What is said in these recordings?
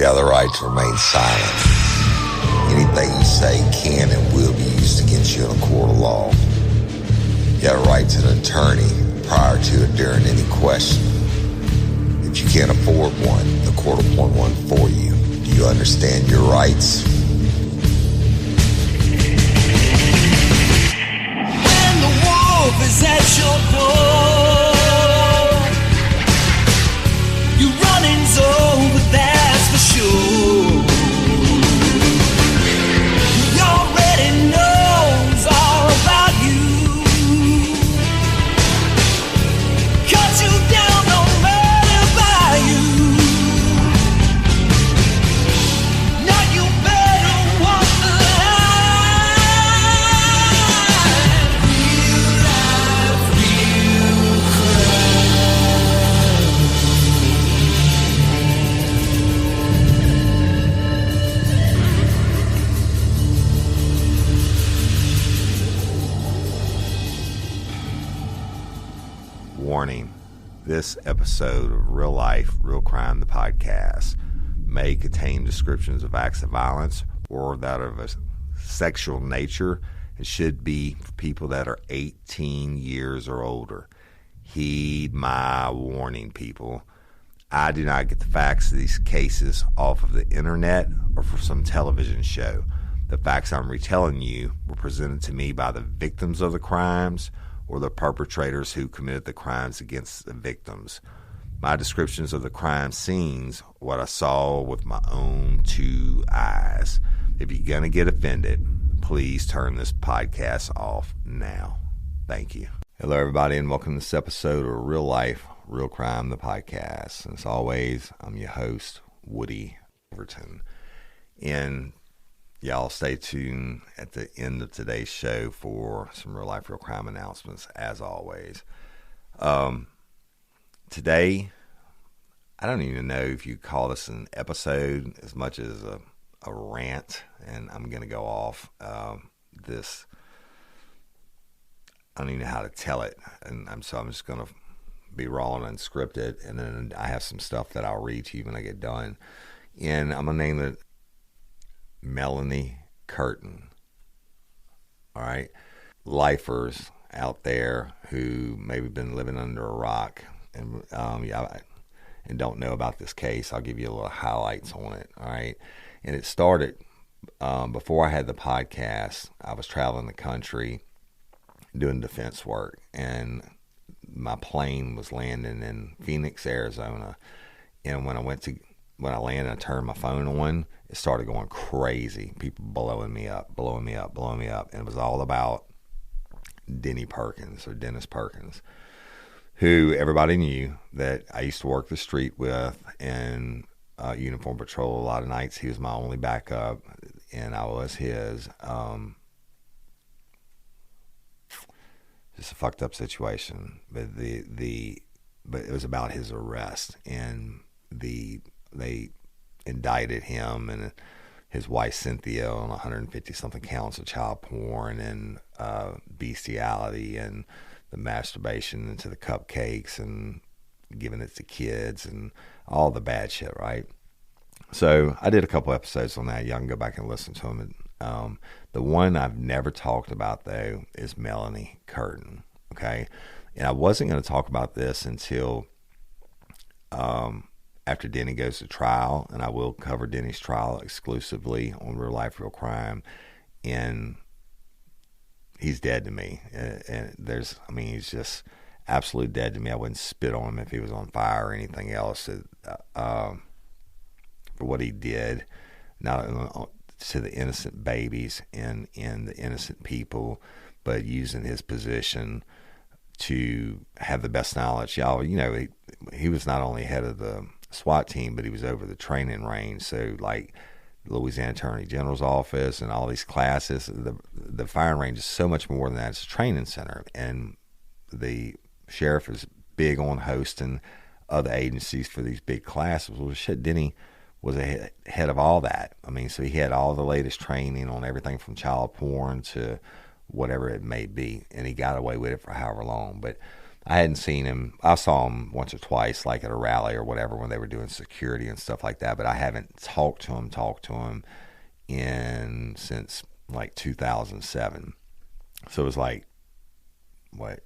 have the right to remain silent. Anything you say can and will be used against you in a court of law. You have a right to an attorney prior to and during any question. If you can't afford one, the court will appoint one for you. Do you understand your rights? When the wolf is at your door, you running's over, that's for sure. He already knows all about you. Cut you down, no matter by you. Now you better walk the line. Real life, real Warning, this episode of Real Life, Real Crime, the podcast, may contain descriptions of acts of violence or that of a sexual nature and should be for people that are 18 years or older. Heed my warning, people. I do not get the facts of these cases off of the internet or from some television show. The facts I'm retelling you were presented to me by the victims of the crimes or the perpetrators who committed the crimes against the victims. My descriptions of the crime scenes, what I saw with my own two eyes. If you're going to get offended, please turn this podcast off now. Thank you. Hello, everybody, and welcome to this episode of Real Life, Real Crime, the podcast. And as always, I'm your host, Woody Overton. And y'all stay tuned at the end of today's show for some real life, real crime announcements, as always. Today, I don't even know if you call this an episode as much as a rant, and I'm going to go off this. I don't even know how to tell it, and so I'm just going to be raw and unscripted, and then I have some stuff that I'll read to you when I get done. And I'm going to name it Melanie Curtin. All right, lifers out there who maybe been living under a rock and and don't know about this case, I'll give you a little highlights on it. All right, and it started before I had the podcast. I was traveling the country doing defense work, and my plane was landing in Phoenix, Arizona. And when I landed and I turned my phone on, it started going crazy. People blowing me up. And it was all about Dennis Perkins, who everybody knew that I used to work the street with in uniform patrol a lot of nights. He was my only backup, and I was his. Just a fucked up situation. But but it was about his arrest, and they indicted him and his wife Cynthia on 150 something counts of child porn and bestiality and the masturbation into the cupcakes and giving it to kids and all the bad shit, right? So I did a couple episodes on that. Y'all can go back and listen to them. The one I've never talked about, though, is Melanie Curtin, okay? And I wasn't going to talk about this until after Denny goes to trial, and I will cover Denny's trial exclusively on Real Life, Real Crime, and he's dead to me. And he's just absolutely dead to me. I wouldn't spit on him if he was on fire or anything else for what he did, not to the innocent babies and the innocent people, but using his position to have the best knowledge. Y'all, he was not only head of the SWAT team, but he was over the training range. So like Louisiana Attorney General's office and all these classes, the firing range is so much more than that. It's a training center, and the sheriff is big on hosting other agencies for these big classes. Well, shit, Denny was head of all that. So he had all the latest training on everything from child porn to whatever it may be, and he got away with it for however long. But I hadn't seen him. I saw him once or twice, like at a rally or whatever, when they were doing security and stuff like that. But I haven't talked to him since like 2007. So it was like, what,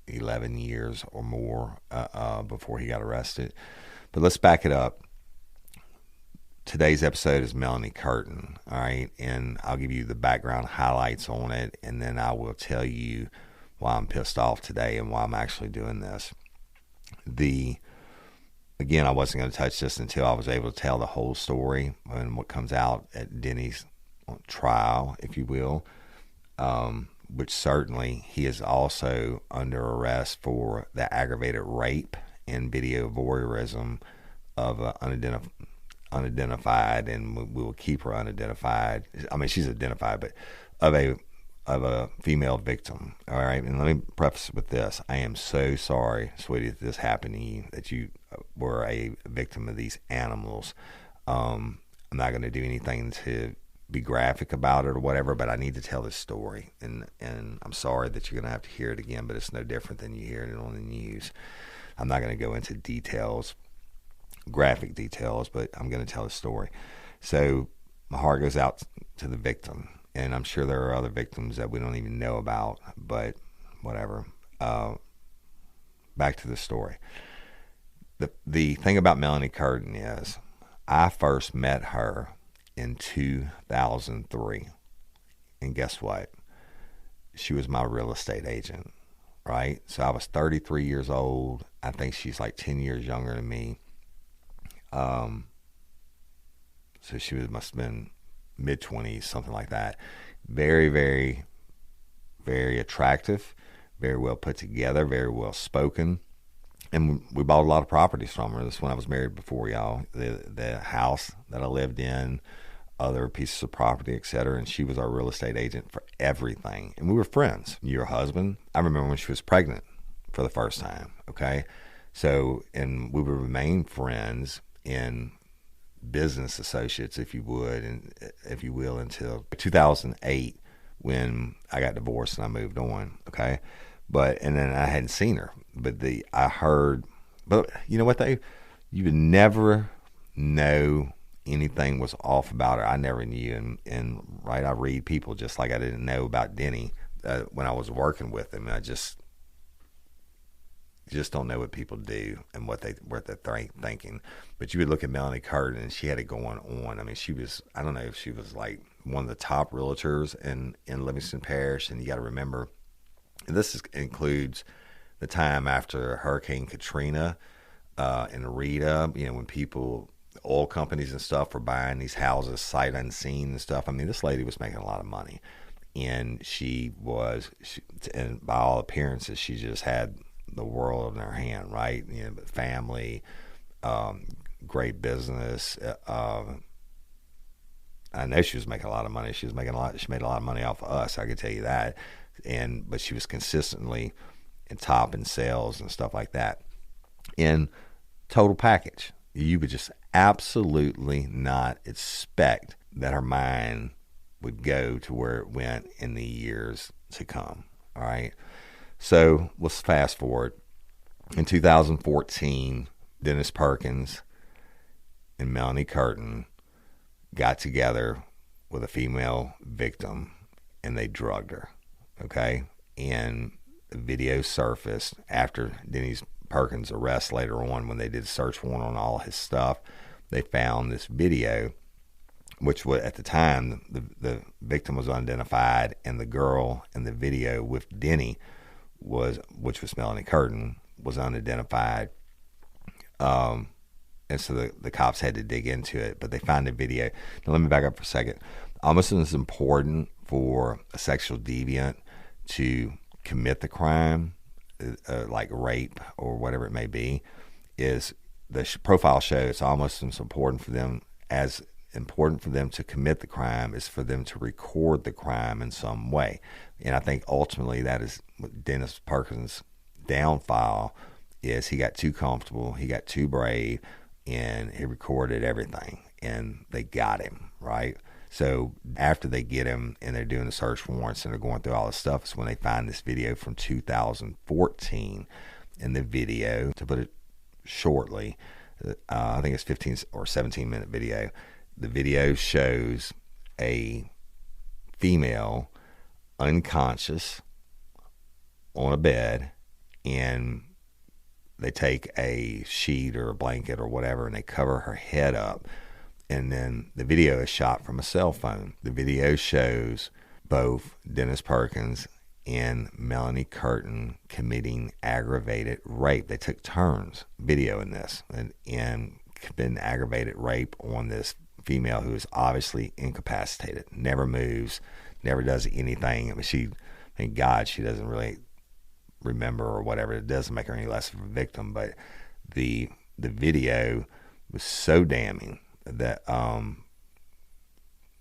11 years or more before he got arrested. But let's back it up. Today's episode is Melanie Curtin, all right? And I'll give you the background highlights on it, and then I will tell you why I'm pissed off today and why I'm actually doing this. Again, I wasn't going to touch this until I was able to tell the whole story and what comes out at Denny's trial, if you will, which certainly he is also under arrest for the aggravated rape and video voyeurism of unidentified, and we will keep her unidentified. I mean, she's identified, but of a female victim. All right, and let me preface with this: I am so sorry, sweetie, that this happened to you, that you were a victim of these animals. I'm not going to do anything to be graphic about it or whatever, but I need to tell this story, and I'm sorry that you're going to have to hear it again, but it's no different than you hearing it on the news. I'm not going to go into details, graphic details, but I'm going to tell the story. So my heart goes out to the victim, and I'm sure there are other victims that we don't even know about, but whatever. Back to the story. The thing about Melanie Curtin is I first met her in 2003, and guess what? She was my real estate agent, right? So I was 33 years old. I think she's like 10 years younger than me. So she must have been mid-20s, something like that. Very, very, very attractive, very well put together, very well spoken. And we bought a lot of properties from her. This is when I was married before, y'all. The house that I lived in, other pieces of property, etc. And she was our real estate agent for everything. And we were friends. Your husband, I remember when she was pregnant for the first time, okay? So, and we would remain friends in business associates, if you would, and if you will, until 2008 when I got divorced and I moved on, okay? And then I hadn't seen her, but I heard, but you know what, you would never know anything was off about her. I never knew, and right, I read people just like I didn't know about Denny when I was working with him. I just don't know what people do and what they're thinking. But you would look at Melanie Curtin, and she had it going on. I mean, I don't know if she was like one of the top realtors in Livingston Parish. And you got to remember, this includes the time after Hurricane Katrina and Rita, when oil companies and stuff were buying these houses sight unseen and stuff. I mean, this lady was making a lot of money. And and by all appearances, she just had the world in her hand, right? Family, great business. I know she was making a lot of money. She made a lot of money off of us, I can tell you that. But she was consistently in top in sales and stuff like that. In total package, you would just absolutely not expect that her mind would go to where it went in the years to come. All right. So let's fast forward. In 2014, Dennis Perkins and Melanie Curtin got together with a female victim, and they drugged her. Okay. And the video surfaced after Dennis Perkins' arrest later on. When they did a search warrant on all his stuff, they found this video, which was, at the time, the victim was unidentified, and the girl in the video with Denny which was Melanie Curtin, was unidentified. And so the cops had to dig into it, but they found the video. Now let me back up for a second. Almost as important for a sexual deviant to commit the crime, like rape or whatever it may be, is the profile shows it's almost as important for them to commit the crime is for them to record the crime in some way. And I think ultimately that is what Dennis Perkins' downfall is. He got too comfortable, he got too brave, and he recorded everything, and they got him, right? So after they get him and they're doing the search warrants and they're going through all this stuff, it's when they find this video from 2014. And the video, to put it shortly, I think it's 15 or 17-minute video. The video shows a female unconscious on a bed, and they take a sheet or a blanket or whatever and they cover her head up. And then the video is shot from a cell phone. The video shows both Dennis Perkins and Melanie Curtin committing aggravated rape. They took turns videoing this and committing aggravated rape on this female who is obviously incapacitated, never moves, never does anything. God, she doesn't really remember or whatever. It doesn't make her any less of a victim, but the video was so damning that now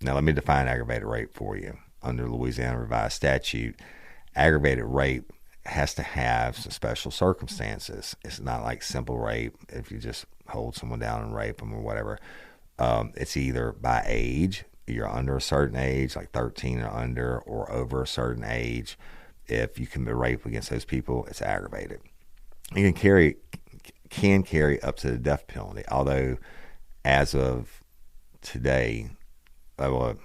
let me define aggravated rape for you. Under Louisiana revised statute, aggravated rape has to have some special circumstances. It's not like simple rape if you just hold someone down and rape them or whatever. It's either by age, you're under a certain age, like 13 or under, or over a certain age. If you commit rape against those people, it's aggravated. You can carry up to the death penalty, although as of today, when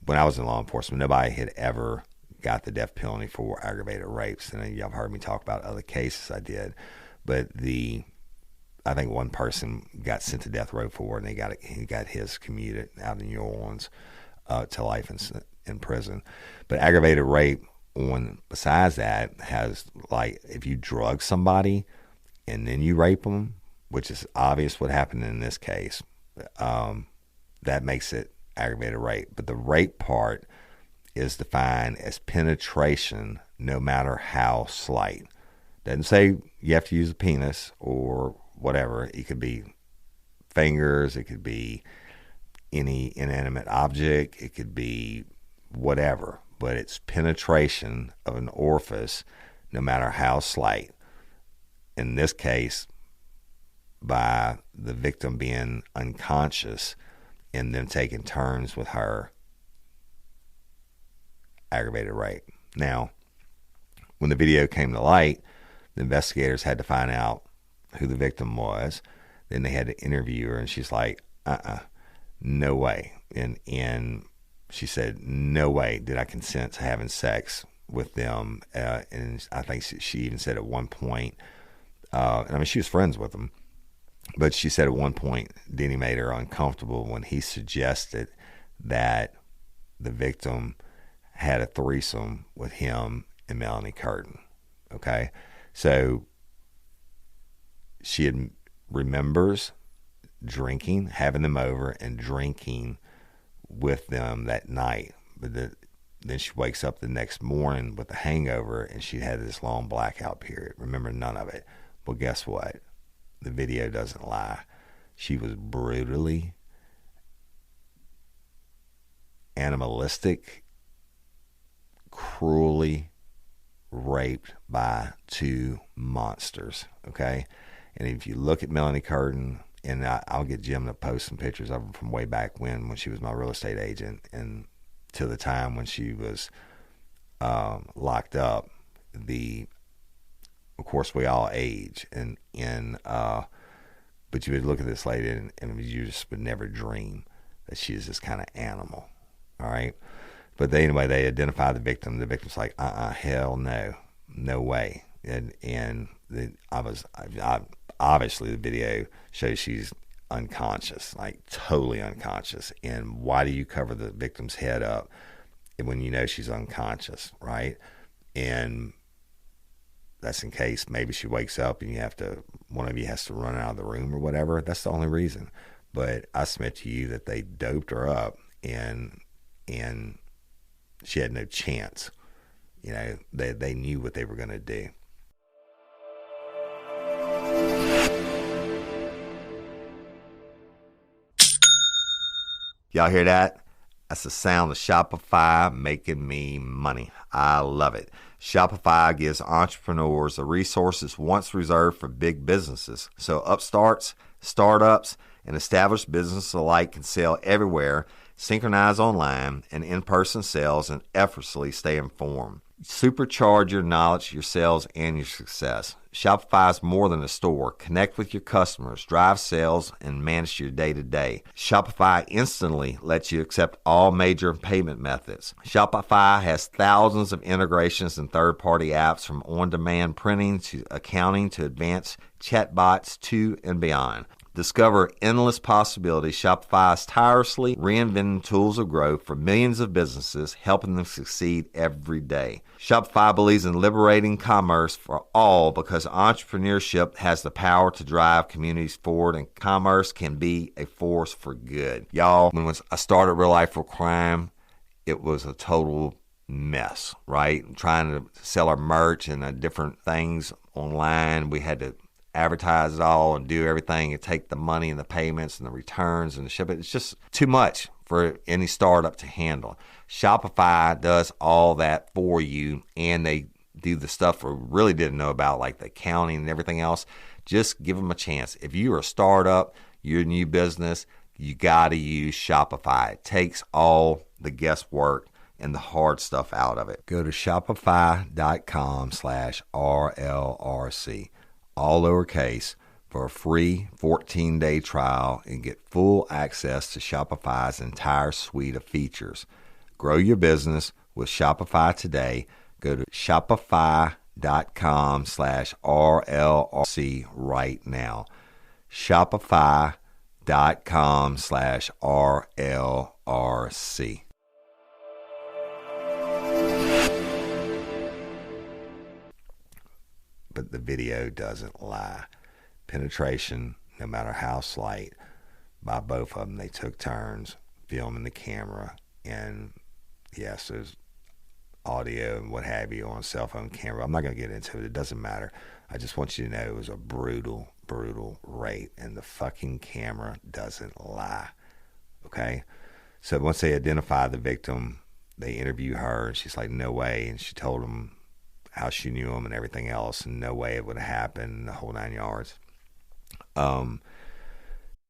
I was in law enforcement, nobody had ever got the death penalty for aggravated rapes. And y'all have heard me talk about other cases I did, but I think one person got sent to death row for it, and he got his commuted out in New Orleans to life in prison. But aggravated rape, besides that, has, like, if you drug somebody and then you rape them, which is obvious what happened in this case, that makes it aggravated rape. But the rape part is defined as penetration, no matter how slight. Doesn't say you have to use a penis or whatever. It could be fingers, it could be any inanimate object, it could be whatever, but it's penetration of an orifice, no matter how slight. In this case, by the victim being unconscious and them taking turns with her, aggravated rape. Now, when the video came to light, the investigators had to find out who the victim was. Then they had to interview her, and she's like, no way. And she said, no way did I consent to having sex with them. And I think she even said at one point, she was friends with them, but she said at one point, Denny made her uncomfortable when he suggested that the victim had a threesome with him and Melanie Curtin. Okay? So she remembers drinking, having them over and drinking with them that night. But then she wakes up the next morning with a hangover, and she had this long blackout period. Remember none of it. Well, guess what? The video doesn't lie. She was brutally, animalistic, cruelly raped by two monsters, okay? And if you look at Melanie Curtin, and I'll get Jim to post some pictures of her from way back when she was my real estate agent, and to the time when she was locked up. Of course, we all age, but you would look at this lady, and you just would never dream that she is this kind of animal, all right? But they identify the victim. The victim's like, hell no way. Obviously the video shows she's unconscious, like totally unconscious. And why do you cover the victim's head up when you know she's unconscious, right? And that's in case maybe she wakes up and one of you has to run out of the room or whatever. That's the only reason. But I submit to you that they doped her up, and she had no chance. You know, they knew what they were going to do. Y'all hear that? That's the sound of Shopify making me money. I love it. Shopify gives entrepreneurs the resources once reserved for big businesses. So upstarts, startups, and established businesses alike can sell everywhere synchronize online and in-person sales, and effortlessly stay informed. Supercharge your knowledge, your sales, and your success. Shopify is more than a store. Connect with your customers, drive sales, and manage your day-to-day. Shopify instantly lets you accept all major payment methods. Shopify has thousands of integrations and third-party apps, from on-demand printing to accounting to advanced chatbots to and beyond. Discover endless possibilities. Shopify is tirelessly reinventing tools of growth for millions of businesses, helping them succeed every day. Shopify believes in liberating commerce for all because entrepreneurship has the power to drive communities forward, and commerce can be a force for good. Y'all, when I started Real Life Real Crime, it was a total mess, right? Trying to sell our merch and different things online. We had to advertise it all and do everything and take the money and the payments and the returns and the shipping. It's just too much for any startup to handle. Shopify does all that for you, and they do the stuff we really didn't know about, like the accounting and everything else. Just give them a chance. If you're a startup, you're a new business, you got to use Shopify. It takes all the guesswork and the hard stuff out of it. Go to shopify.com/RLRC. all lowercase, for a free 14-day trial and get full access to Shopify's entire suite of features. Grow your business with Shopify today. Go to shopify.com/RLRC right now. Shopify.com/RLRC. But the video doesn't lie. Penetration, no matter how slight, by both of them, they took turns filming the camera. And yes, there's audio and what have you on a cell phone camera. I'm not going to get into it. It doesn't matter. I just want you to know it was a brutal, brutal rape, and the fucking camera doesn't lie. Okay? So once they identify the victim, they interview her, and she's like, no way. And she told them how she knew him and everything else, and no way it would have happened, the whole 9 yards.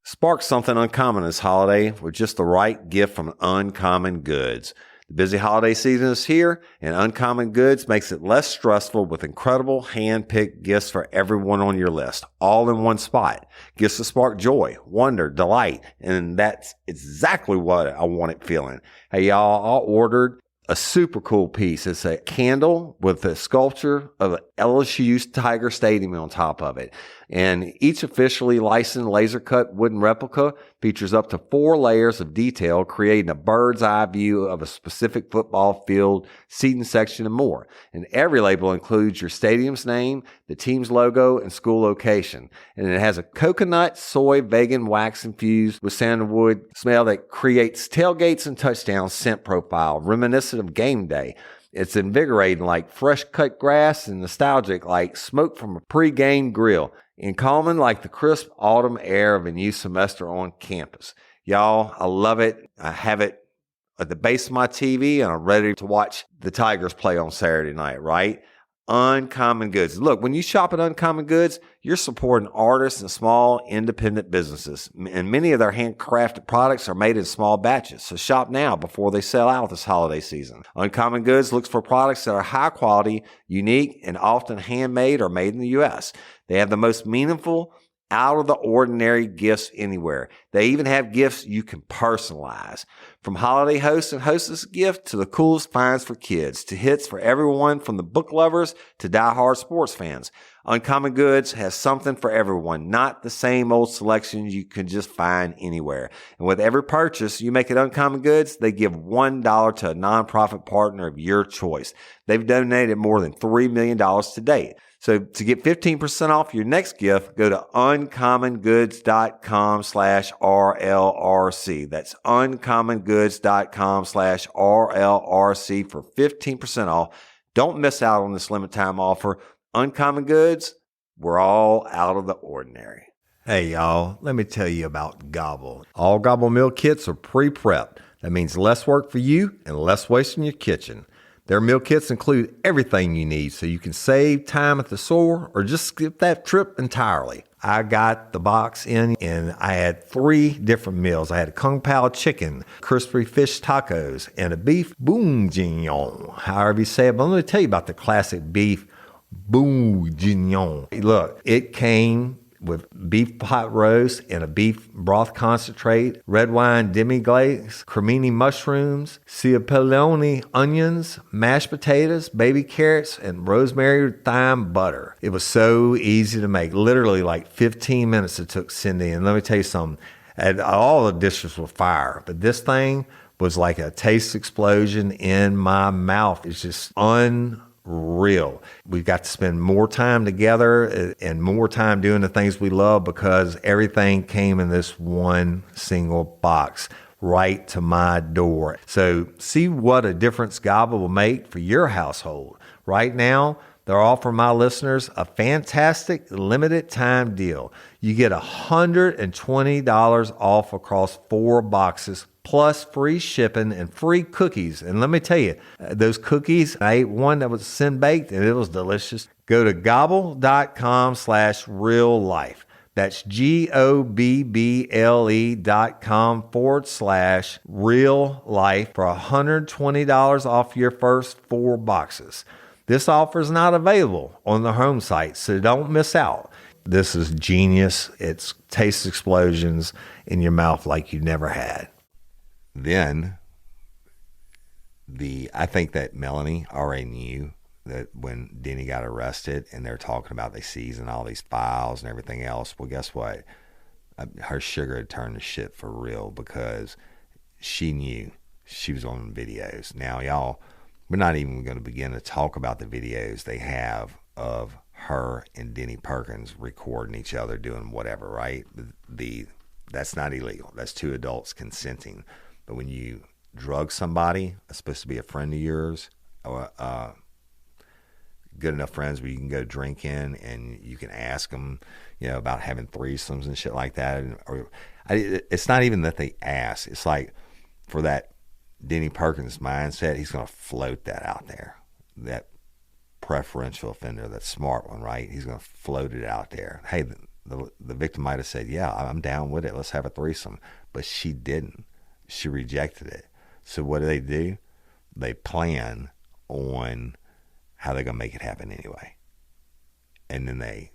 Spark something uncommon this holiday with just the right gift from Uncommon Goods. The busy holiday season is here, and Uncommon Goods makes it less stressful with incredible hand-picked gifts for everyone on your list, all in one spot. Gifts that spark joy, wonder, delight, and that's exactly what I wanted feeling. Hey, y'all, I ordered a super cool piece. It's a candle with a sculpture of LSU's Tiger Stadium on top of it. And each officially licensed laser cut wooden replica features up to 4 layers of detail, creating a bird's eye view of a specific football field, seating section, and more. And every label includes your stadium's name, the team's logo, and school location. And it has a coconut, soy, vegan wax infused with sandalwood smell that creates tailgates and touchdowns scent profile, reminiscent of game day. It's invigorating like fresh cut grass and nostalgic like smoke from a pre-game grill, and calming like the crisp autumn air of a new semester on campus. Y'all, I love it. I have it at the base of my TV, and I'm ready to watch the Tigers play on Saturday night, right? Uncommon Goods. Look, when you shop at Uncommon Goods, you're supporting artists and small independent businesses. And many of their handcrafted products are made in small batches. So shop now before they sell out this holiday season. Uncommon Goods looks for products that are high quality, unique, and often handmade or made in the U.S. They have the most meaningful, out of the ordinary gifts anywhere. They even have gifts you can personalize. From holiday hosts and hostess gift to the coolest finds for kids, to hits for everyone from the book lovers to diehard sports fans. Uncommon Goods has something for everyone, not the same old selections you can just find anywhere. And with every purchase you make at Uncommon Goods, they give $1 to a nonprofit partner of your choice. They've donated more than $3 million to date. So to get 15% off your next gift, go to uncommongoods.com/RLRC. That's uncommongoods.com/RLRC for 15% off. Don't miss out on this limited time offer. Uncommon Goods, we're all out of the ordinary. Hey, y'all, let me tell you about Gobble. All Gobble meal kits are pre-prepped. That means less work for you and less waste in your kitchen. Their meal kits include everything you need so you can save time at the store or just skip that trip entirely. I got the box in and I had 3 different meals. I had a Kung Pao chicken, crispy fish tacos, and a beef bourguignon, however you say it. But let me tell you about the classic beef bourguignon. Look, it came with beef pot roast and a beef broth concentrate, red wine demi-glaze, cremini mushrooms, cipollone onions, mashed potatoes, baby carrots, and rosemary thyme butter. It was so easy to make. Literally like 15 minutes it took Cindy. And let me tell you something. All the dishes were fire, but this thing was like a taste explosion in my mouth. It's just unreal. We've got to spend more time together and more time doing the things we love because everything came in this one single box right to my door. So see what a difference God will make for your household. Right now, they're offering my listeners a fantastic limited time deal. You get $120 off across 4 boxes, plus free shipping and free cookies. And let me tell you, those cookies, I ate one that was sin baked and it was delicious. Go to gobble.com/real life. That's GOBBLE.com/real life for $120 off your first 4 boxes. This offer is not available on the home site, so don't miss out. This is genius. It's taste explosions in your mouth like you never had. Then, I think that Melanie already knew that when Denny got arrested and they're talking about they seizing all these files and everything else, well, guess what? Her sugar had turned to shit for real because she knew she was on videos. Now, y'all, we're not even going to begin to talk about the videos they have of her and Denny Perkins recording each other doing whatever, right? That's not illegal. That's 2 adults consenting. But when you drug somebody, that's supposed to be a friend of yours, or good enough friends where you can go drinking and you can ask them, about having threesomes and shit like that. It's not even that they ask. It's like for that Denny Perkins mindset, he's going to float that out there. That preferential offender, that smart one, right? He's going to float it out there. Hey, the victim might have said, yeah, I'm down with it. Let's have a threesome. But she didn't. She rejected it. So what do? They plan on how they're going to make it happen anyway. And then they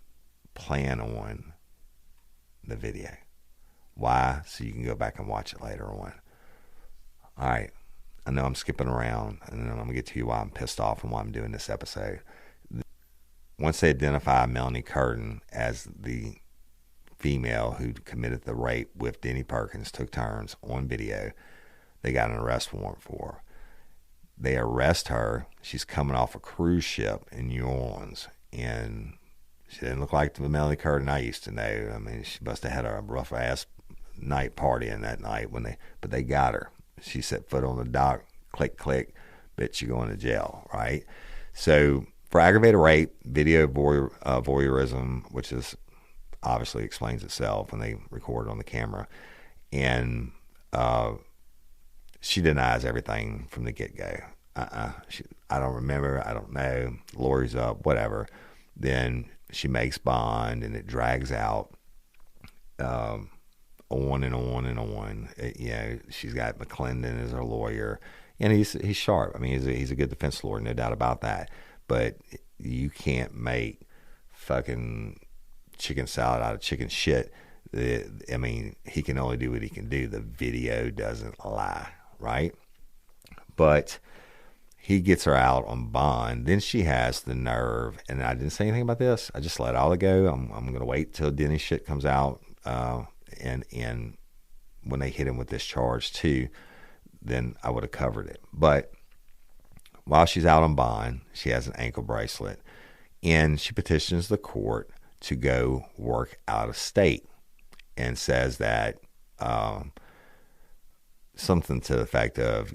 plan on the video. Why? So you can go back and watch it later on. All right. I know I'm skipping around, and then I'm going to get to you why I'm pissed off and why I'm doing this episode. Once they identify Melanie Curtin as the female who committed the rape with Denny Perkins, took turns on video, they got an arrest warrant for her. They arrest her. She's coming off a cruise ship in New Orleans, and she didn't look like the Melanie Curtin I used to know. I mean, she must have had a rough-ass night partying that night but they got her. She set foot on the dock, click, click, bitch, you're going to jail, right? So for aggravated rape, video voyeurism, which is obviously explains itself when they record on the camera, and she denies everything from the get-go. I don't remember, I don't know, lawyer's up, whatever. Then she makes bond, and it drags out on and on and on. She's got McClendon as her lawyer, and he's sharp. I mean, he's a good defense lawyer, no doubt about that. But you can't make fucking chicken salad out of chicken shit. I mean, he can only do what he can do. The video doesn't lie, right? But he gets her out on bond. Then she has the nerve, and I didn't say anything about this. I just let all it go. I'm going to wait till Denny's shit comes out. And when they hit him with this charge too, then I would have covered it. But while she's out on bond, she has an ankle bracelet, and she petitions the court to go work out of state, and says that something to the effect of,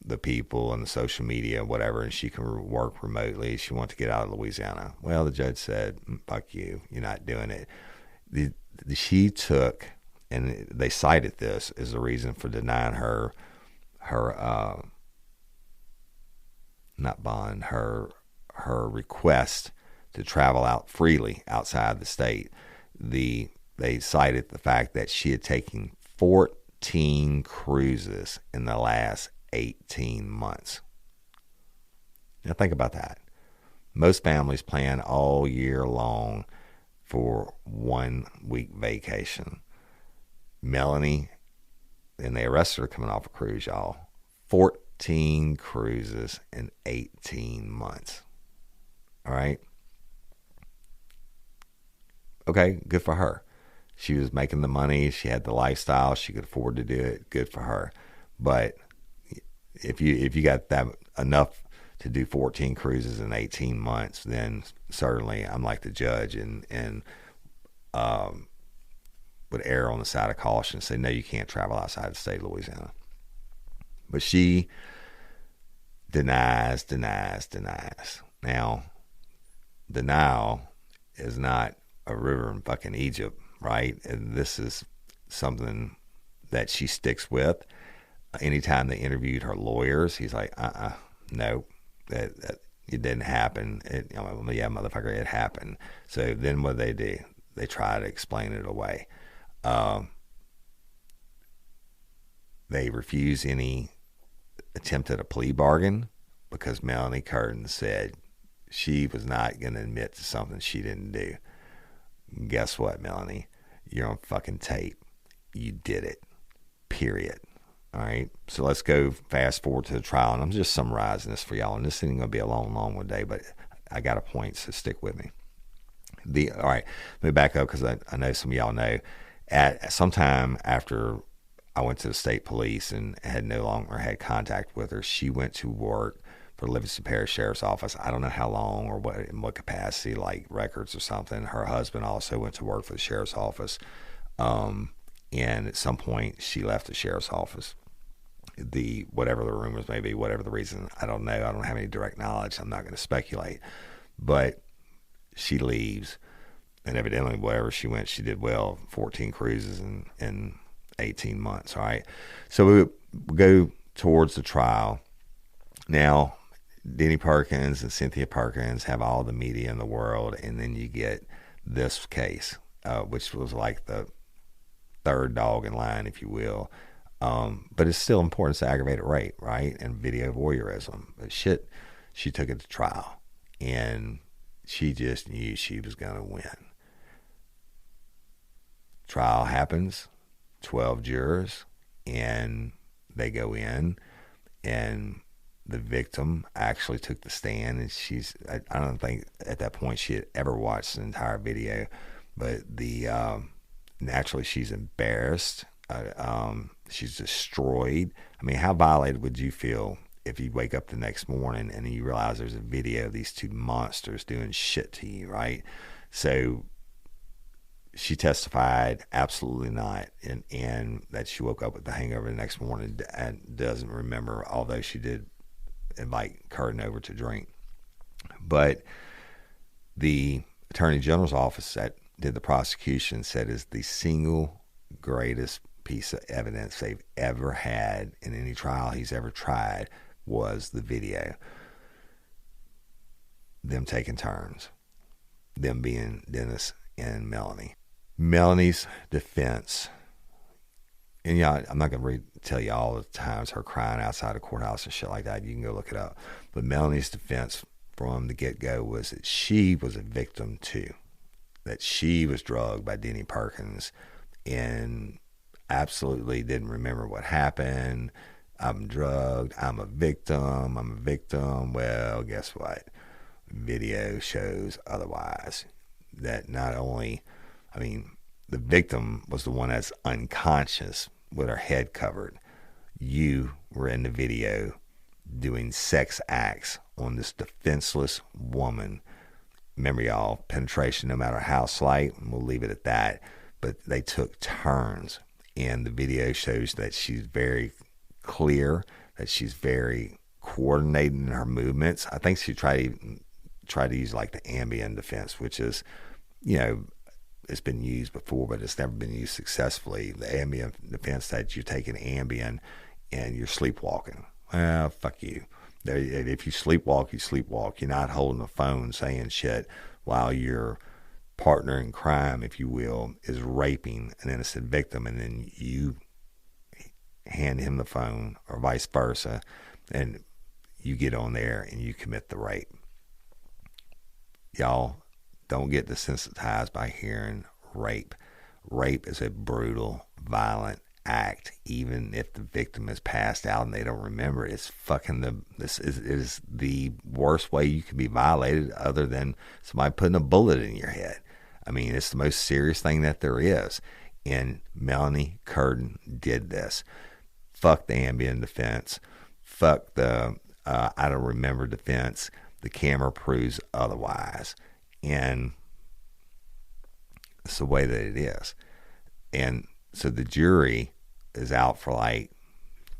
the people and the social media, whatever, and she can work remotely. She wants to get out of Louisiana. Well, the judge said, fuck you, you're not doing it. She took, and they cited this as the reason for denying her not bond, her request to travel out freely outside the state. They cited the fact that she had taken 14 cruises in the last 18 months. Now think about that. Most families plan all year long for 1 week vacation. Melanie, and they arrested her coming off a cruise, y'all. 14 cruises in 18 months. All right? Okay, good for her. She was making the money. She had the lifestyle. She could afford to do it. Good for her. But if you got that enough to do 14 cruises in 18 months, then certainly I'm like the judge and would err on the side of caution and say, no, you can't travel outside the state of Louisiana. But she denies. Now, denial is not a river in fucking Egypt, right? And this is something that she sticks with. Anytime they interviewed her lawyers, he's like, no, that it didn't happen. Yeah, motherfucker, it happened. So then what do? They try to explain it away. They refuse any attempt at a plea bargain because Melanie Curtin said she was not going to admit to something she didn't do. Guess what, Melanie? You're on fucking tape. You did it. Period. All right. So let's go fast forward to the trial. And I'm just summarizing this for y'all. And this isn't going to be a long one day, but I got a point, so stick with me. All right. Let me back up because I know some of y'all know. At sometime after I went to the state police and had no longer had contact with her, she went to work for Livingston Parish Sheriff's Office. I don't know how long or in what capacity, like records or something. Her husband also went to work for the Sheriff's Office. And at some point, she left the Sheriff's Office. Whatever the rumors may be, whatever the reason, I don't know. I don't have any direct knowledge. I'm not going to speculate. But she leaves. And evidently, wherever she went, she did well. 14 cruises in 18 months, all right? So we go towards the trial. Now, Denny Perkins and Cynthia Perkins have all the media in the world, and then you get this case, which was like the third dog in line, if you will. But it's still important to aggravated rape, right? And video voyeurism. But shit, she took it to trial. And she just knew she was going to win. Trial happens, 12 jurors, and they go in, and the victim actually took the stand, and I don't think at that point she had ever watched the entire video, but naturally she's embarrassed. She's destroyed. I mean, how violated would you feel if you wake up the next morning and you realize there's a video of these two monsters doing shit to you, right? So she testified absolutely not, and that she woke up with the hangover the next morning and doesn't remember, although she did invite Curtin over to drink. But the Attorney General's office that did the prosecution said is the single greatest piece of evidence they've ever had in any trial he's ever tried was the video. Them taking turns. Them being Dennis and Melanie. Melanie's defense, and yeah, I'm not going to tell you all the times her crying outside the courthouse and shit like that. You can go look it up. But Melanie's defense from the get-go was that she was a victim too. That she was drugged by Denny Perkins and absolutely didn't remember what happened. I'm drugged. I'm a victim. Well, guess what? Video shows otherwise. That not only, the victim was the one that's unconscious with her head covered. You were in the video doing sex acts on this defenseless woman. Remember, y'all, penetration, no matter how slight, and we'll leave it at that, but they took turns. And the video shows that she's very clear, that she's very coordinated in her movements. I think she tried to use like the Ambien defense, which is, it's been used before, but it's never been used successfully. The Ambien defense that you're taking Ambien and you're sleepwalking. Well, fuck you. If you sleepwalk, you sleepwalk. You're not holding a phone saying shit while you're partner in crime, if you will, is raping an innocent victim, and then you hand him the phone or vice versa, and you get on there and you commit the rape. Y'all, don't get desensitized by hearing rape. Rape is a brutal, violent act. Even if the victim is passed out and they don't remember it, it's fucking this is the worst way you can be violated, other than somebody putting a bullet in your head. I mean, it's the most serious thing that there is. And Melanie Curtin did this. Fuck the ambient defense. Fuck the I don't remember defense. The camera proves otherwise. And it's the way that it is. And so the jury is out for like,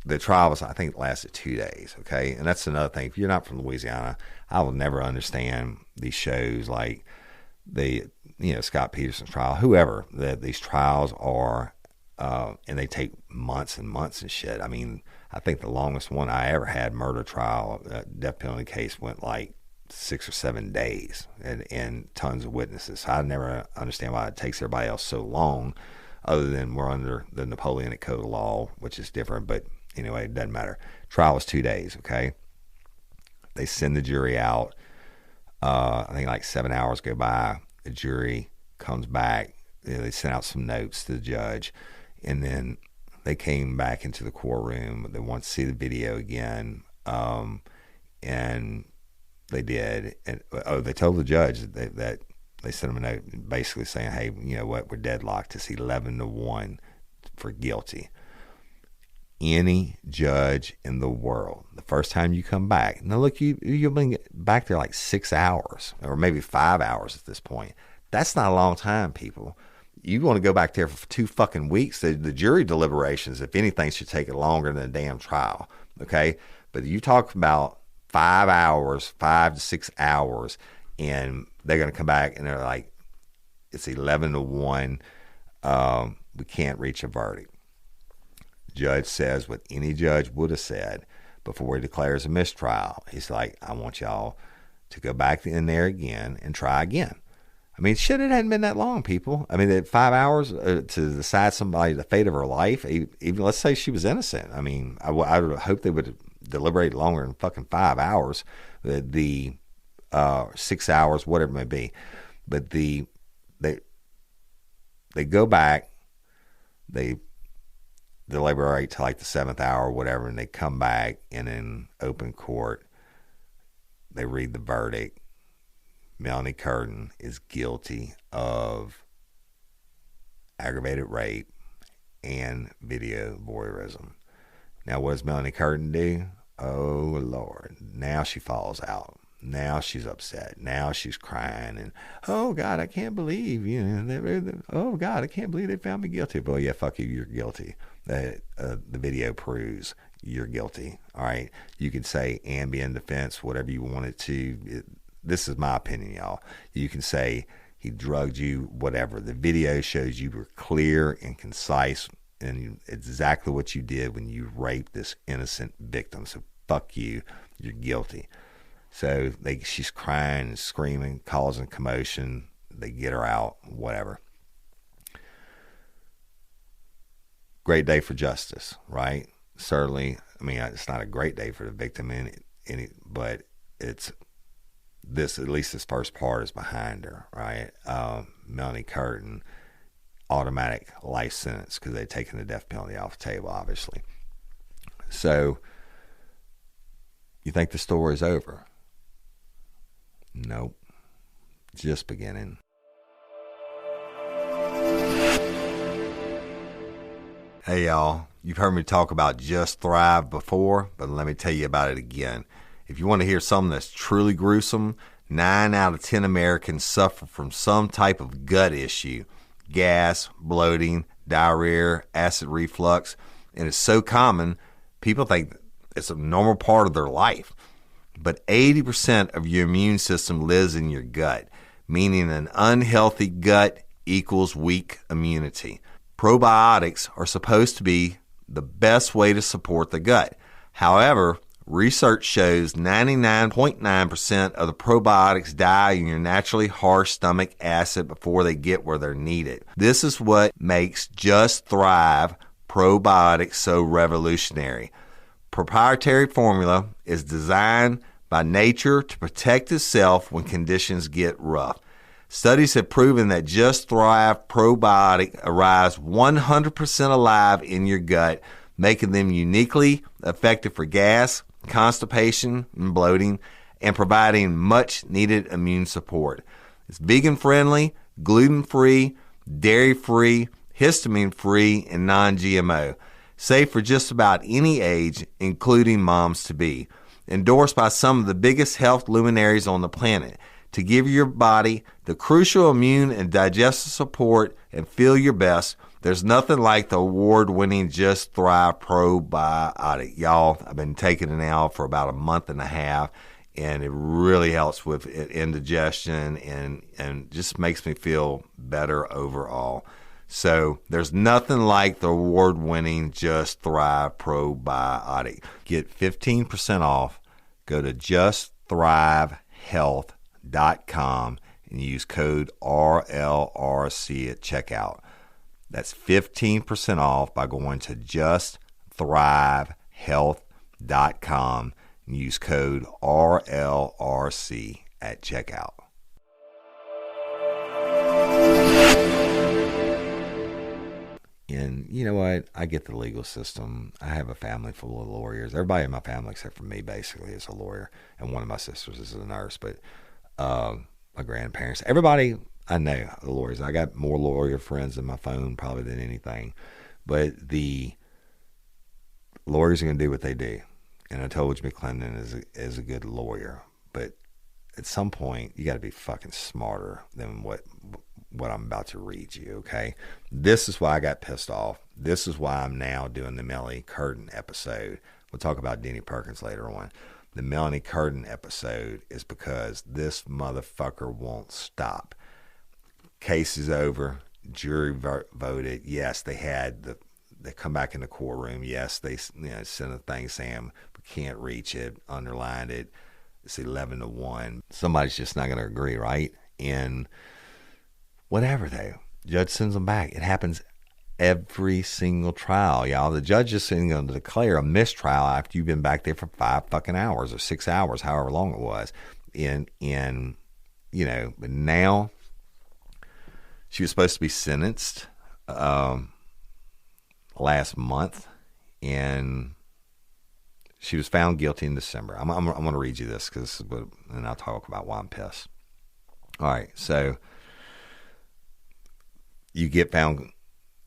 the trial was, I think, lasted 2 days, okay? And that's another thing. If you're not from Louisiana, I will never understand these shows like Scott Peterson's trial, whoever, that these trials are, and they take months and months and shit. I mean, I think the longest one I ever had, murder trial, death penalty case, went like 6 or 7 days and tons of witnesses. So I never understand why it takes everybody else so long, other than we're under the Napoleonic Code of Law, which is different. But anyway, it doesn't matter. Trial was 2 days, okay? They send the jury out. I think like 7 hours go by. The jury comes back. They sent out some notes to the judge. And then they came back into the courtroom. They want to see the video again. And they did. And they told the judge that they sent him a note basically saying, hey, you know what, we're deadlocked. It's 11-1 for guilty. Any judge in the world, the first time you come back, now look, you've been back there like 6 hours or maybe 5 hours at this point. That's not a long time, people. You want to go back there for 2 fucking weeks. The jury deliberations, if anything, should take it longer than a damn trial, okay? But you talk about 5 hours, 5 to 6 hours, and they're going to come back and they're like, it's 11-1. We can't reach a verdict. Judge says what any judge would have said before he declares a mistrial. He's like, I want y'all to go back in there again and try again. I mean, shit, it hadn't been that long, people. I mean, 5 hours to decide somebody the fate of her life, even let's say she was innocent. I mean, I would hope they would deliberate longer than fucking 5 hours, the 6 hours, whatever it may be. But they go back, they deliberate to like the 7th hour or whatever, and they come back, and in open court, they read the verdict. Melanie Curtin is guilty of aggravated rape and video voyeurism. Now, what does Melanie Curtin do? Oh, Lord. Now she falls out. Now she's upset. Now she's crying. And, oh, God, I can't believe, oh, God, I can't believe they found me guilty. Well, yeah, fuck you, you're guilty. The video proves you're guilty. All right? You can say ambient defense, whatever you want it to. This is my opinion, y'all. You can say he drugged you, whatever. The video shows you were clear and concise and exactly what you did when you raped this innocent victim. So fuck you, you're guilty. So she's crying and screaming, causing commotion. They get her out, whatever. Great day for justice, right? Certainly, I mean, it's not a great day for the victim, but it's this, at least this first part is behind her, right? Melanie Curtin, automatic life sentence because they've taken the death penalty off the table, obviously. So, you think the story's over? Nope. Just beginning. Hey, y'all. You've heard me talk about Just Thrive before, but let me tell you about it again. If you want to hear something that's truly gruesome, 9 out of 10 Americans suffer from some type of gut issue. Gas, bloating, diarrhea, acid reflux. And it's so common, people think it's a normal part of their life. But 80% of your immune system lives in your gut, meaning an unhealthy gut equals weak immunity. Probiotics are supposed to be the best way to support the gut. However, Research shows 99.9% of the probiotics die in your naturally harsh stomach acid before they get where they're needed. This is what makes Just Thrive probiotics so revolutionary. Proprietary formula is designed by nature to protect itself when conditions get rough. Studies have proven that Just Thrive probiotic arrives 100% alive in your gut, making them uniquely effective for gas, constipation, and bloating, and providing much-needed immune support. It's vegan-friendly, gluten-free, dairy-free, histamine-free, and non-GMO. Safe for just about any age, including moms-to-be. Endorsed by some of the biggest health luminaries on the planet to give your body the crucial immune and digestive support and feel your best. There's nothing like the award-winning Just Thrive probiotic. Y'all, I've been taking it now for about a month and a half, and it really helps with indigestion and just makes me feel better overall. So there's nothing like the award-winning Just Thrive probiotic. Get 15% off. Go to justthrivehealth.com and use code RLRC at checkout. That's 15% off by going to justthrivehealth.com and use code RLRC at checkout. And you know what? I get the legal system. I have a family full of lawyers. Everybody in my family except for me basically is a lawyer. And one of my sisters is a nurse. But my grandparents, everybody I know, the lawyers. I got more lawyer friends in my phone probably than anything. But the lawyers are going to do what they do. And I told you McClendon is a good lawyer. But at some point, you got to be fucking smarter than what I'm about to read you, okay? This is why I got pissed off. This is why I'm now doing the Melanie Curtin episode. We'll talk about Denny Perkins later on. The Melanie Curtin episode is because this motherfucker won't stop. Case is over. Jury voted. Yes, they come back in the courtroom. Yes, they sent a thing saying we can't reach it, underlined it. It's 11-1. Somebody's just not going to agree, right? And whatever, though. Judge sends them back. It happens every single trial, y'all. The judge is going to declare a mistrial after you've been back there for 5 fucking hours or 6 hours, however long it was. But now she was supposed to be sentenced last month, and she was found guilty in December. I'm going to read you this and I'll talk about why I'm pissed. All right, so you get found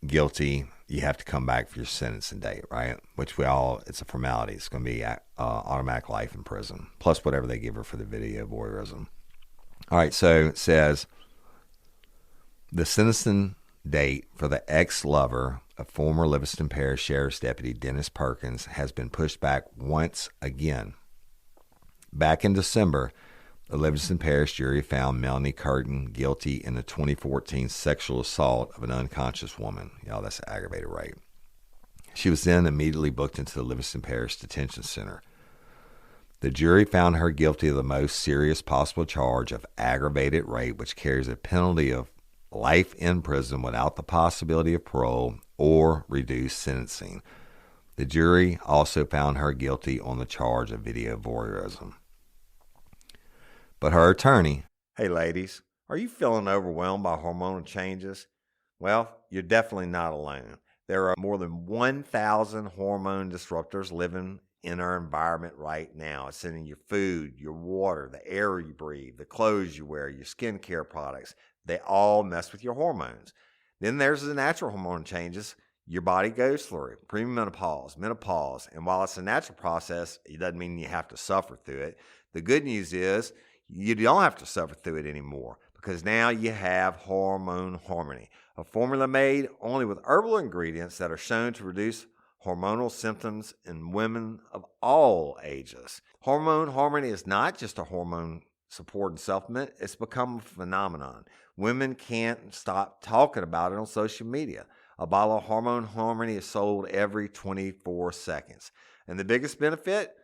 guilty, you have to come back for your sentencing date, right? Which it's a formality. It's going to be automatic life in prison, plus whatever they give her for the video voyeurism. All right, so it says, the sentencing date for the ex-lover of former Livingston Parish Sheriff's Deputy Dennis Perkins has been pushed back once again. Back in December, the Livingston Parish jury found Melanie Curtin guilty in the 2014 sexual assault of an unconscious woman. Y'all, that's aggravated rape. She was then immediately booked into the Livingston Parish Detention Center. The jury found her guilty of the most serious possible charge of aggravated rape, which carries a penalty of life in prison without the possibility of parole or reduced sentencing. The jury also found her guilty on the charge of video voyeurism. But her attorney, hey ladies, are you feeling overwhelmed by hormonal changes? Well, you're definitely not alone. There are more than 1,000 hormone disruptors living in our environment right now. It's in your food, your water, the air you breathe, the clothes you wear, your skincare products. They all mess with your hormones. Then there's the natural hormone changes your body goes through, premenopause, menopause. And while it's a natural process, it doesn't mean you have to suffer through it. The good news is you don't have to suffer through it anymore, because now you have Hormone Harmony, a formula made only with herbal ingredients that are shown to reduce hormonal symptoms in women of all ages. Hormone Harmony is not just a hormone support and supplement. It's become a phenomenon. Women can't stop talking about it on social media. A bottle of Hormone Harmony is sold every 24 seconds. And the biggest benefit?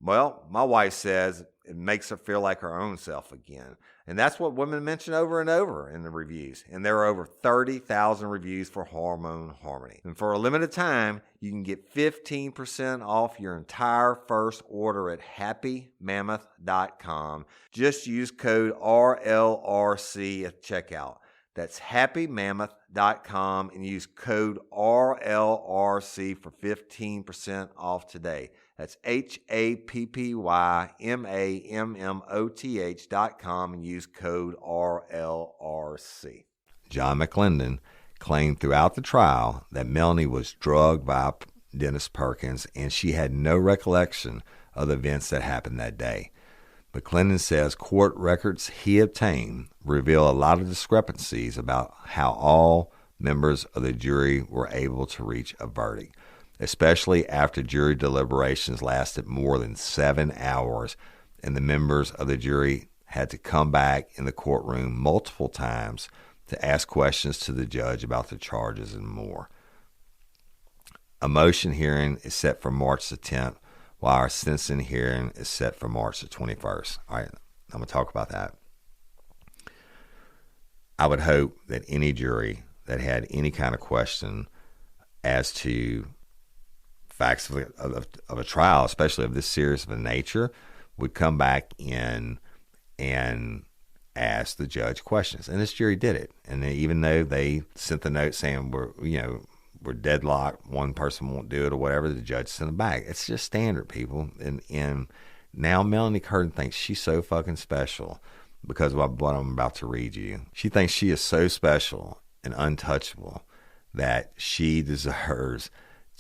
Well, my wife says it makes her feel like her own self again. And that's what women mention over and over in the reviews. And there are over 30,000 reviews for Hormone Harmony. And for a limited time, you can get 15% off your entire first order at happymammoth.com. Just use code RLRC at checkout. That's happymammoth.com and use code RLRC for 15% off today. That's happymammoth.com and use code RLRC. John McClendon claimed throughout the trial that Melanie was drugged by Dennis Perkins and she had no recollection of the events that happened that day. McClendon says court records he obtained reveal a lot of discrepancies about how all members of the jury were able to reach a verdict, especially after jury deliberations lasted more than 7 hours and the members of the jury had to come back in the courtroom multiple times to ask questions to the judge about the charges and more. A motion hearing is set for March the 10th, while our sentencing hearing is set for March the 21st. All right, I'm going to talk about that. I would hope that any jury that had any kind of question as to facts of a trial, especially of this serious of a nature, would come back in and ask the judge questions. And this jury did it. And even though they sent the note saying we're deadlocked, one person won't do it or whatever, the judge sent them back. It's just standard, people. And now Melanie Curtin thinks she's so fucking special because of what I'm about to read you. She thinks she is so special and untouchable that she deserves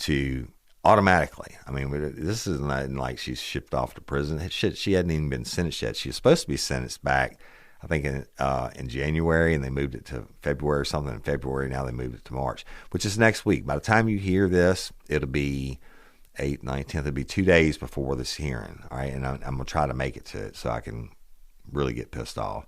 to automatically. I mean, this is not like she's shipped off to prison. Shit, she hadn't even been sentenced yet. She was supposed to be sentenced back, I think, in January, and they moved it to February or something. In February, now they moved it to March, which is next week. By the time you hear this, it'll be 8th, 9th, 10th. It'll be 2 days before this hearing, all right? And I'm going to try to make it to it so I can really get pissed off.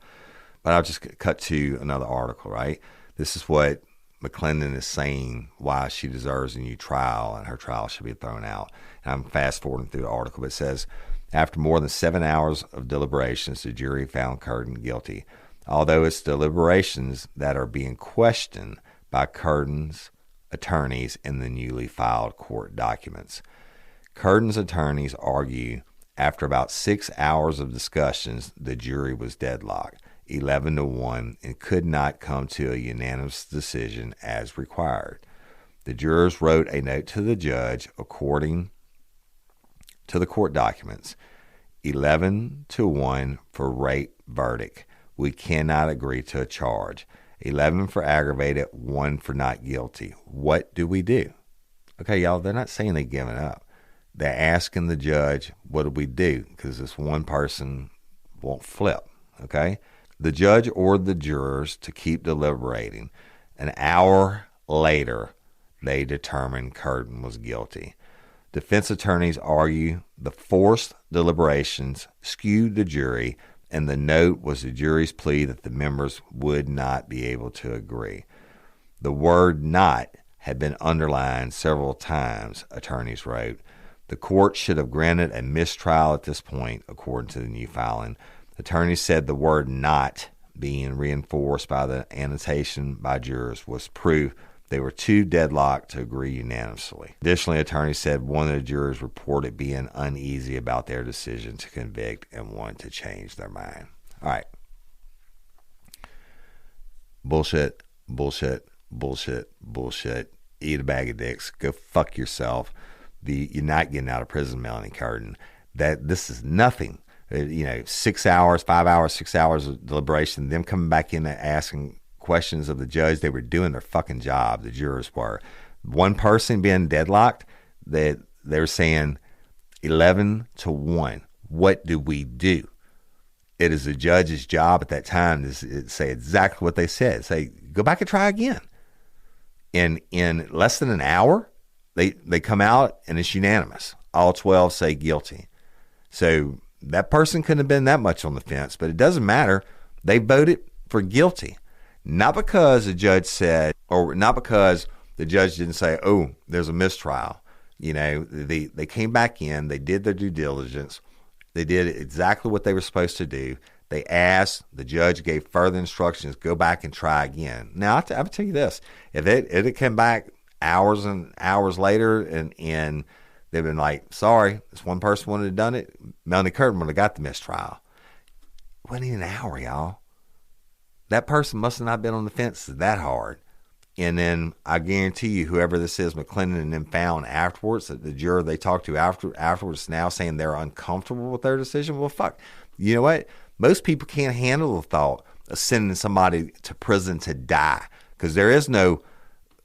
But I'll just cut to another article, right? This is what McClendon is saying why she deserves a new trial and her trial should be thrown out. And I'm fast-forwarding through the article, but it says, after more than 7 hours of deliberations, the jury found Curtin guilty, although it's deliberations that are being questioned by Curtin's attorneys in the newly filed court documents. Curtin's attorneys argue after about 6 hours of discussions, the jury was deadlocked, 11-1, and could not come to a unanimous decision as required. The jurors wrote a note to the judge according to the court documents, 11-1 for rape verdict. We cannot agree to a charge. 11 for aggravated, 1 for not guilty. What do we do? Okay, y'all, they're not saying they're giving up. They're asking the judge, what do we do? Because this one person won't flip, okay? The judge ordered the jurors to keep deliberating. An hour later, they determined Curtin was guilty. Defense attorneys argue the forced deliberations skewed the jury, and the note was the jury's plea that the members would not be able to agree. The word not had been underlined several times, attorneys wrote. The court should have granted a mistrial at this point, according to the new filing. Attorneys said the word not being reinforced by the annotation by jurors was proof they were too deadlocked to agree unanimously. Additionally, attorneys said one of the jurors reported being uneasy about their decision to convict and wanted to change their mind. All right. Bullshit, bullshit, bullshit, bullshit. Eat a bag of dicks. Go fuck yourself. You're not getting out of prison, Melanie Curtin. This is nothing. 6 hours, 5 hours, 6 hours of deliberation, them coming back in and asking questions of the judge. They were doing their fucking job. The jurors were. One person being deadlocked, they were saying 11-1. What do we do? It is the judge's job at that time to say exactly what they said. Say, go back and try again. In less than an hour, they come out and it's unanimous. All 12 say guilty. So that person couldn't have been that much on the fence, but it doesn't matter. They voted for guilty. Not because the judge said, or not because the judge didn't say, oh, there's a mistrial. You know, they came back in, they did their due diligence, they did exactly what they were supposed to do. They asked, the judge gave further instructions, go back and try again. Now, I'll tell you this, if it had come back hours and hours later and they've been like, sorry, this one person wouldn't have done it, Melanie Curtin would have got the mistrial. It wasn't even an hour, y'all. That person must have not been on the fence that hard. And then I guarantee you, whoever this is, McClendon, and then found afterwards, that the juror they talked to afterwards now saying they're uncomfortable with their decision. Well, fuck. You know what? Most people can't handle the thought of sending somebody to prison to die, because there is no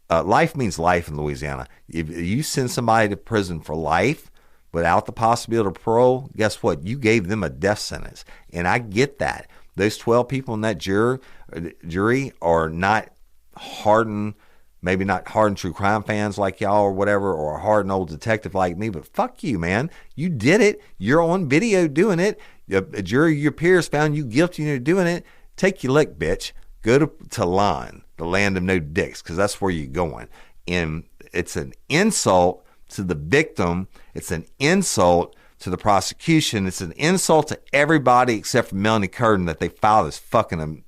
life means life in Louisiana. If you send somebody to prison for life without the possibility of parole, guess what? You gave them a death sentence. And I get that. Those 12 people in that jury are not hardened, maybe not hardened true crime fans like y'all or whatever, or a hardened old detective like me, but fuck you, man. You did it. You're on video doing it. A jury of your peers found you guilty of doing it. Take your lick, bitch. Go to Lon, the land of no dicks, because that's where you're going. And it's an insult to the victim. It's an insult to the prosecution. It's an insult to everybody except for Melanie Curtin that they filed this fucking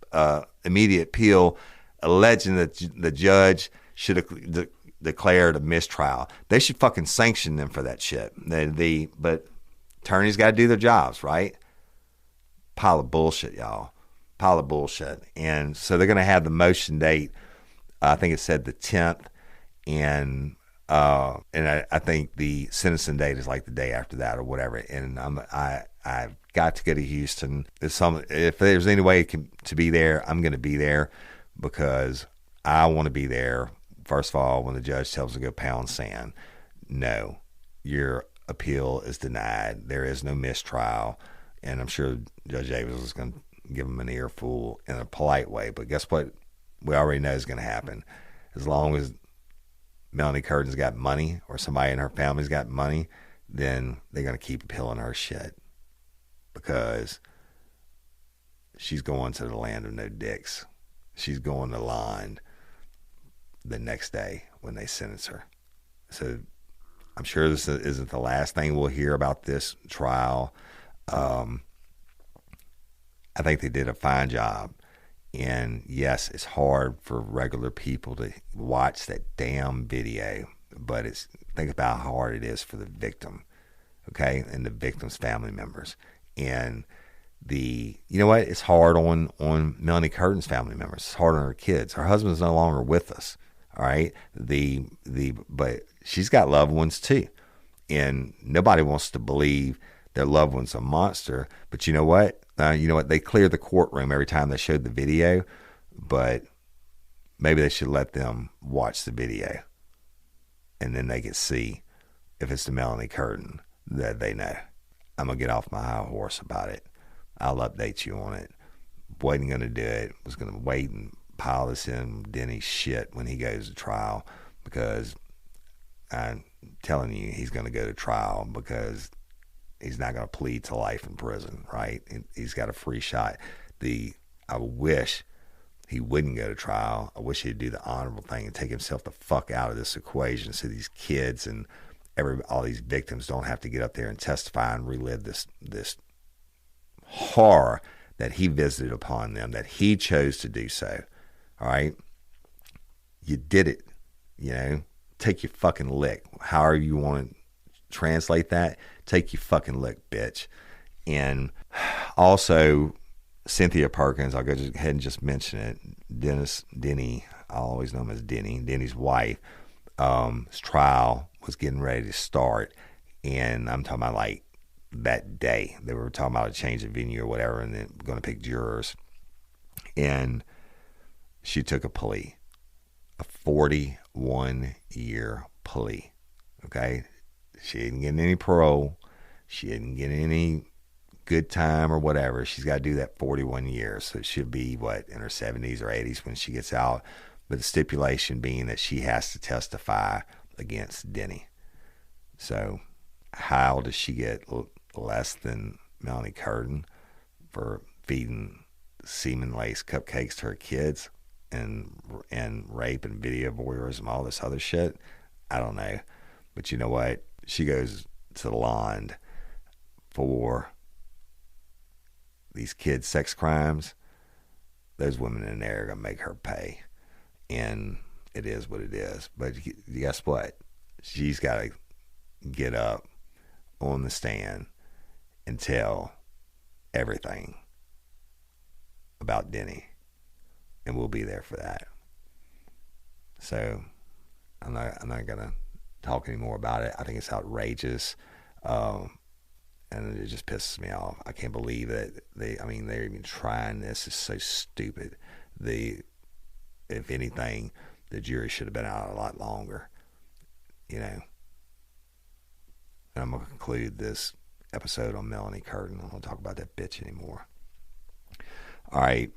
immediate appeal alleging that the judge should have declared a mistrial. They should fucking sanction them for that shit. But attorneys got to do their jobs, right? Pile of bullshit, y'all. Pile of bullshit. And so they're going to have the motion date, I think it said the 10th, and I think the sentencing date is like the day after that or whatever. And I've got to go to Houston. If there's any way to be there, I'm going to be there, because I want to be there. First of all, when the judge tells us to go pound sand, no, your appeal is denied. There is no mistrial. And I'm sure Judge Davis is going to give him an earful in a polite way. But guess what? We already know is going to happen. As long as Melanie Curtin's got money, or somebody in her family's got money, then they're going to keep appealing her shit, because she's going to the land of no dicks. She's going to line the next day when they sentence her. So I'm sure this isn't the last thing we'll hear about this trial. I think they did a fine job. And yes, it's hard for regular people to watch that damn video, but think about how hard it is for the victim, okay, and the victim's family members. And you know what? It's hard on Melanie Curtin's family members. It's hard on her kids. Her husband's no longer with us. All right. But she's got loved ones too. And nobody wants to believe their loved one's a monster. But you know what? They cleared the courtroom every time they showed the video, but maybe they should let them watch the video, and then they can see if it's the Melanie Curtin that they know. I'm going to get off my high horse about it. I'll update you on it. Wasn't going to do it. Was going to wait and pile this in Denny's shit when he goes to trial, because I'm telling you, he's going to go to trial, because he's not going to plead to life in prison, right? He's got a free shot. I wish he wouldn't go to trial. I wish he'd do the honorable thing and take himself the fuck out of this equation, so these kids and all these victims don't have to get up there and testify and relive this horror that he visited upon them, that he chose to do so. All right? You did it. Take your fucking lick. However you want to translate that, take your fucking lick, bitch. And also, Cynthia Perkins, I'll go ahead and just mention it. Dennis Denny, I always know him as Denny, Denny's wife, his trial was getting ready to start. And I'm talking about like that day. They were talking about a change of venue or whatever, and then going to pick jurors. And she took a plea, a 41-year plea. Okay? She didn't get any parole. She didn't get any good time or whatever. She's got to do that 41 years. So it should be, in her 70s or 80s when she gets out. But the stipulation being that she has to testify against Denny. So how does she get less than Melanie Curtin for feeding semen-laced cupcakes to her kids and rape and video voyeurism, all this other shit? I don't know. But you know what? She goes to the lawn for these kids' sex crimes. Those women in there are going to make her pay. And it is what it is. But guess what? She's got to get up on the stand and tell everything about Denny. And we'll be there for that. So I'm not going to talk anymore about it. I think it's outrageous. And it just pisses me off. I can't believe that they're even trying this. It's so stupid. If anything, the jury should have been out a lot longer, you know. And I'm going to conclude this episode on Melanie Curtin. I don't want to talk about that bitch anymore. All right.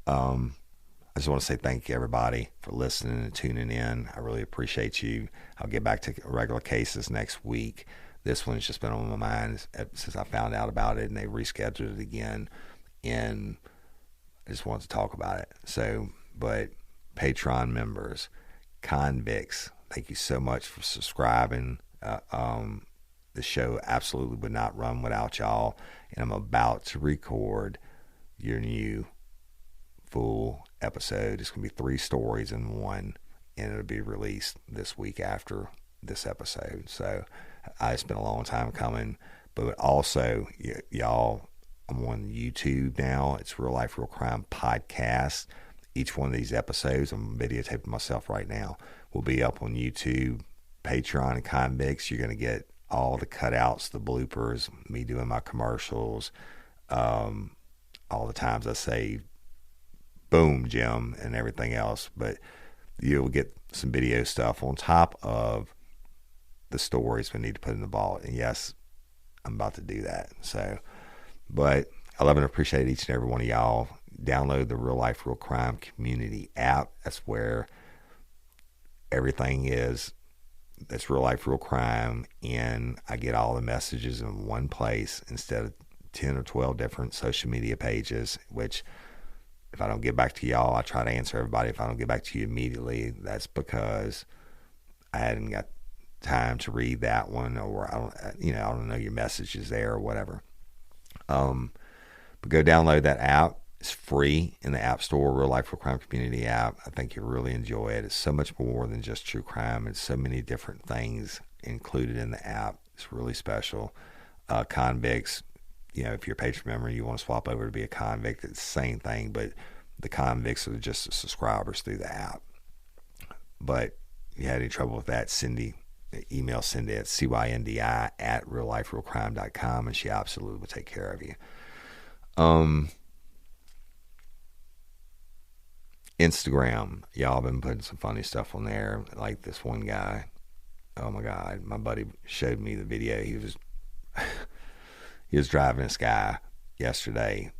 I just want to say thank you, everybody, for listening and tuning in. I really appreciate you. I'll get back to regular cases next week. This one's just been on my mind since I found out about it, and they rescheduled it again, and I just wanted to talk about it. So, but Patreon members, convicts, thank you so much for subscribing. The show absolutely would not run without y'all, and I'm about to record your new full episode. It's going to be 3 stories in one, and it'll be released this week after this episode. So it's been a long time coming, but also y'all, I'm on YouTube now. It's Real Life, Real Crime Podcast. Each one of these episodes, I'm videotaping myself right now, will be up on YouTube, Patreon, and Convicts. You're going to get all the cutouts, the bloopers, me doing my commercials, all the times I say, boom, Jim, and everything else. But you'll get some video stuff on top of the stories we need to put in the vault. And yes, I'm about to do that. So, but I love and appreciate each and every one of y'all. Download the Real Life, Real Crime Community app. That's where everything is. That's Real Life, Real Crime. And I get all the messages in one place instead of 10 or 12 different social media pages, which if I don't get back to y'all, I try to answer everybody. If I don't get back to you immediately, that's because I hadn't got time to read that one, or I don't know your messages there or whatever. But go download that app. It's free in the App Store, Real Life, Real Crime Community app. I think you'll really enjoy it. It's so much more than just true crime. It's so many different things included in the app. It's really special. Convicts, if you're a patron member and you want to swap over to be a convict, it's the same thing, but the convicts are just the subscribers through the app. But if you had any trouble with that, email Cindy at cyndi@realliferealcrime.com, and she absolutely will take care of you. Instagram, y'all been putting some funny stuff on there. Like this one guy, oh my God, my buddy showed me the video. He was driving this guy yesterday,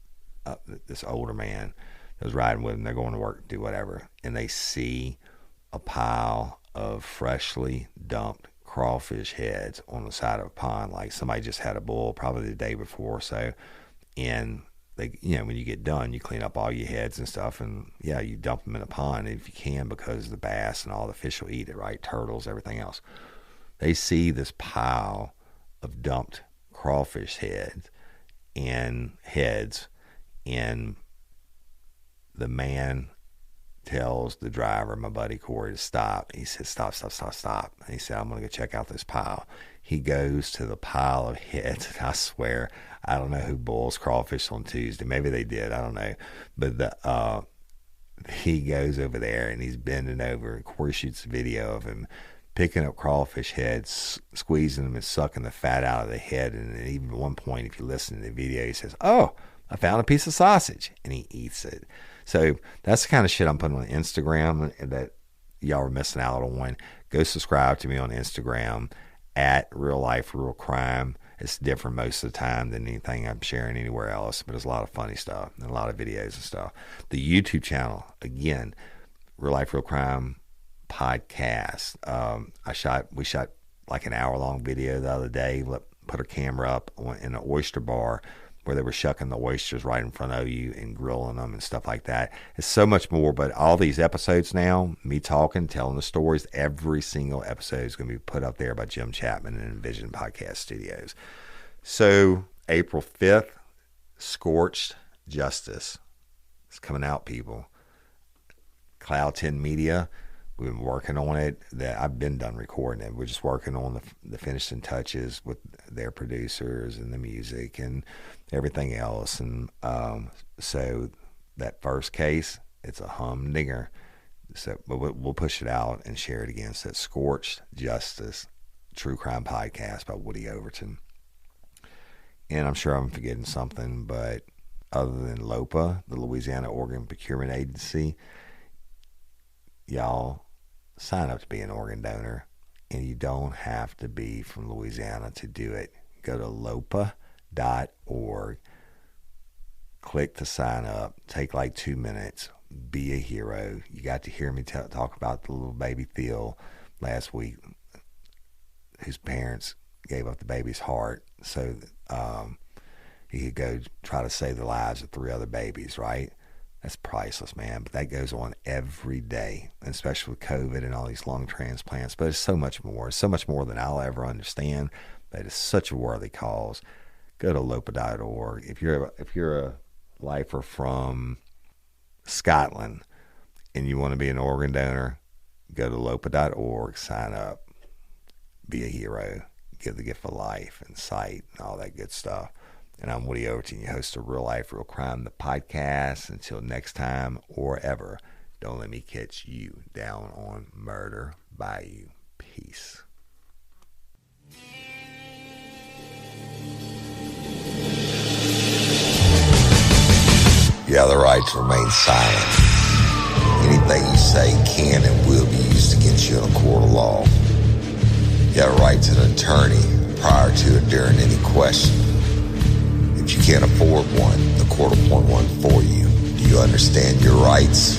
this older man that was riding with him. They're going to work, do whatever, and they see a pile of freshly dumped crawfish heads on the side of a pond. Like somebody just had a bull probably the day before or so, and they, when you get done, you clean up all your heads and stuff, and you dump them in a pond if you can, because the bass and all the fish will eat it, right? Turtles, everything else. They see this pile of dumped crawfish heads, and the man tells the driver, my buddy Corey, to stop. He says, stop. And he said, I'm going to go check out this pile. He goes to the pile of heads, and I swear, I don't know who boils crawfish on Tuesday. Maybe they did. I don't know. But he goes over there, and he's bending over, and Corey shoots a video of him picking up crawfish heads, squeezing them and sucking the fat out of the head. And even at one point, if you listen to the video, he says, oh, I found a piece of sausage, and he eats it. So that's the kind of shit I'm putting on Instagram that y'all are missing out on. Go subscribe to me on Instagram at Real Life, Real Crime. It's different most of the time than anything I'm sharing anywhere else, but there's a lot of funny stuff and a lot of videos and stuff. The YouTube channel, again, Real Life, Real Crime Podcast. We shot like an hour-long video the other day. Put a camera up in an oyster bar where they were shucking the oysters right in front of you and grilling them and stuff like that. It's so much more, but all these episodes now, me talking, telling the stories, every single episode is going to be put up there by Jim Chapman and Envision Podcast Studios. So April 5th, Scorched Justice. It's coming out, people. Cloud 10 Media, we've been working on it. I've been done recording it. We're just working on the finishing touches with their producers and the music and everything else. And so that first case, it's a humdinger. So we'll push it out and share it again. So it's Scorched Justice, True Crime Podcast by Woody Overton. And I'm sure I'm forgetting something, but other than LOPA, the Louisiana Organ Procurement Agency, y'all sign up to be an organ donor, and you don't have to be from Louisiana to do it. Go to lopa.org, click to sign up, take like 2 minutes, be a hero. You got to hear me talk about the little baby Theo last week, whose parents gave up the baby's heart so he could go try to save the lives of 3 other babies, right? That's priceless, man. But that goes on every day, especially with COVID and all these lung transplants. But it's so much more. It's so much more than I'll ever understand. But it's such a worthy cause. Go to lopa.org. If you're a lifer from Scotland and you want to be an organ donor, go to lopa.org, sign up, be a hero, give the gift of life and sight and all that good stuff. And I'm Woody Overton, your host of Real Life, Real Crime, the podcast. Until next time or ever, don't let me catch you down on Murder Bayou. Peace. You have the right to remain silent. Anything you say can and will be used against you in a court of law. You have a right to an attorney prior to or during any question. If you can't afford one, the court will appoint one for you. Do you understand your rights?